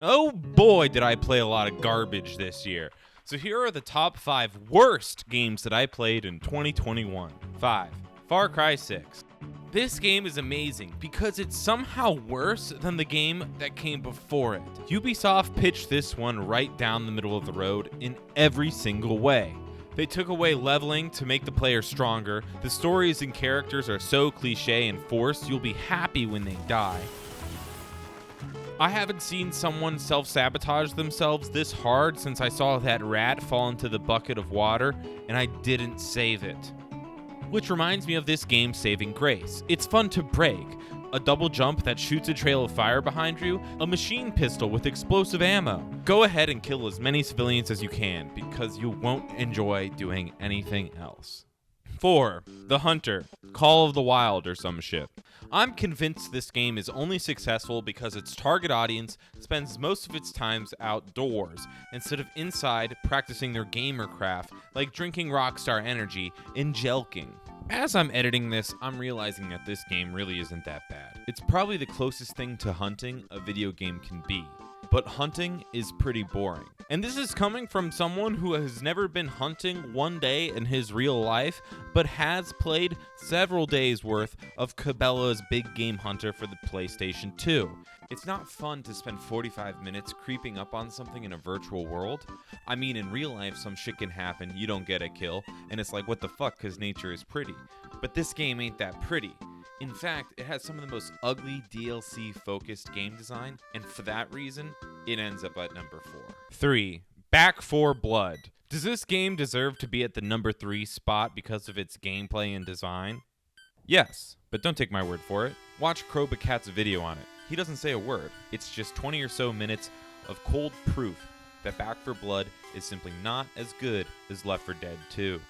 Oh boy, did I play a lot of garbage this year. So here are the top 5 worst games that I played in 2021. 5. Far Cry 6. This game is amazing because it's somehow worse than the game that came before it. Ubisoft pitched this one right down the middle of the road in every single way. They took away leveling to make the player stronger. The stories and characters are so cliche and forced, you'll be happy when they die. I haven't seen someone self-sabotage themselves this hard since I saw that rat fall into the bucket of water and I didn't save it. Which reminds me of this game's saving grace. It's fun to break. A double jump that shoots a trail of fire behind you, a machine pistol with explosive ammo. Go ahead and kill as many civilians as you can because you won't enjoy doing anything else. 4. The Hunter, Call of the Wild or some shit. I'm convinced this game is only successful because its target audience spends most of its time outdoors instead of inside practicing their gamer craft like drinking Rockstar Energy and jelking. As I'm editing this, I'm realizing that this game really isn't that bad. It's probably the closest thing to hunting a video game can be. But hunting is pretty boring. And this is coming from someone who has never been hunting one day in his real life, but has played several days worth of Cabela's Big Game Hunter for the PlayStation 2. It's not fun to spend 45 minutes creeping up on something in a virtual world. I mean, in real life, some shit can happen, you don't get a kill, and it's like, what the fuck, because nature is pretty. But this game ain't that pretty. In fact, it has some of the most ugly DLC-focused game design, and for that reason, it ends up at number 4. 3. Back 4 Blood. Does this game deserve to be at the number 3 spot because of its gameplay and design? Yes, but don't take my word for it. Watch crowbcat's video on it. He doesn't say a word. It's just 20 or so minutes of cold proof that Back 4 Blood is simply not as good as Left 4 Dead 2.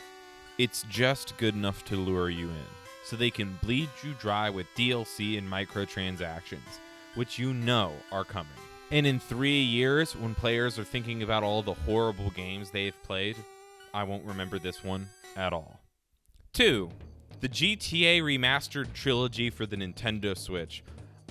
It's just good enough to lure you in, so they can bleed you dry with DLC and microtransactions, which you know are coming. And in 3 years, when players are thinking about all the horrible games they've played, I won't remember this one at all. 2. The GTA Remastered Trilogy for the Nintendo Switch.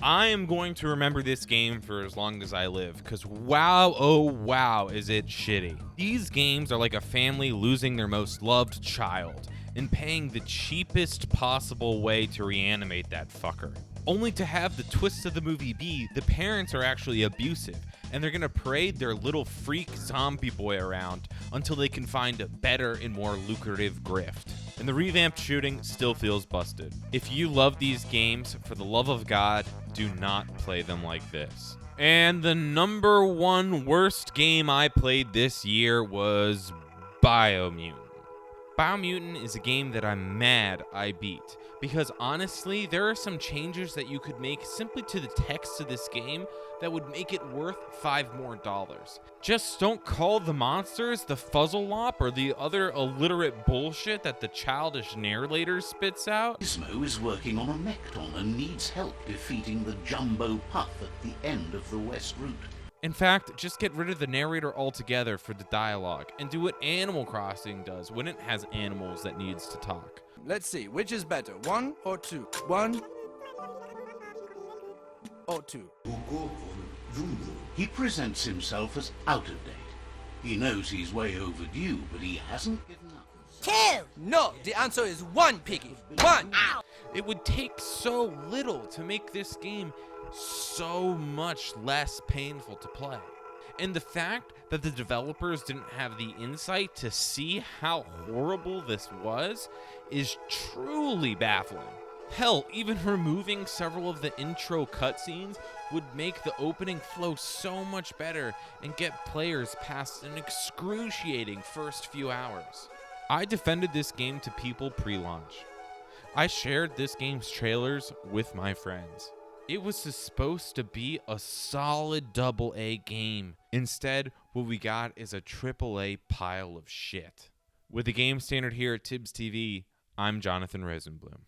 I am going to remember this game for as long as I live, because wow, oh wow, is it shitty. These games are like a family losing their most loved child and paying the cheapest possible way to reanimate that fucker. Only to have the twist of the movie be the parents are actually abusive, and they're gonna parade their little freak zombie boy around until they can find a better and more lucrative grift. And the revamped shooting still feels busted. If you love these games, for the love of God, do not play them like this. And the number 1 worst game I played this year was Biomutant. Biomutant is a game that I'm mad I beat, because honestly, there are some changes that you could make simply to the text of this game that would make it worth $5 more. Just don't call the monsters the Fuzzlelop or the other illiterate bullshit that the childish narrator spits out. Gizmo is working on a Mechton and needs help defeating the Jumbo Puff at the end of the West Route. In fact, just get rid of the narrator altogether for the dialogue and do what Animal Crossing does when it has animals that needs to talk. Let's see, which is better, 1 or 2? 1 or 2? He presents himself as out of date. He knows he's way overdue, but he hasn't given up. 2! No, the answer is 1, Piggy. 1! Ow! It would take so little to make this game so much less painful to play. And the fact that the developers didn't have the insight to see how horrible this was is truly baffling. Hell, even removing several of the intro cutscenes would make the opening flow so much better and get players past an excruciating first few hours. I defended this game to people pre-launch. I shared this game's trailers with my friends. It was supposed to be a solid AA game. Instead, what we got is a AAA pile of shit. With the game standard here at Tibbs TV, I'm Jonathan Rosenblum.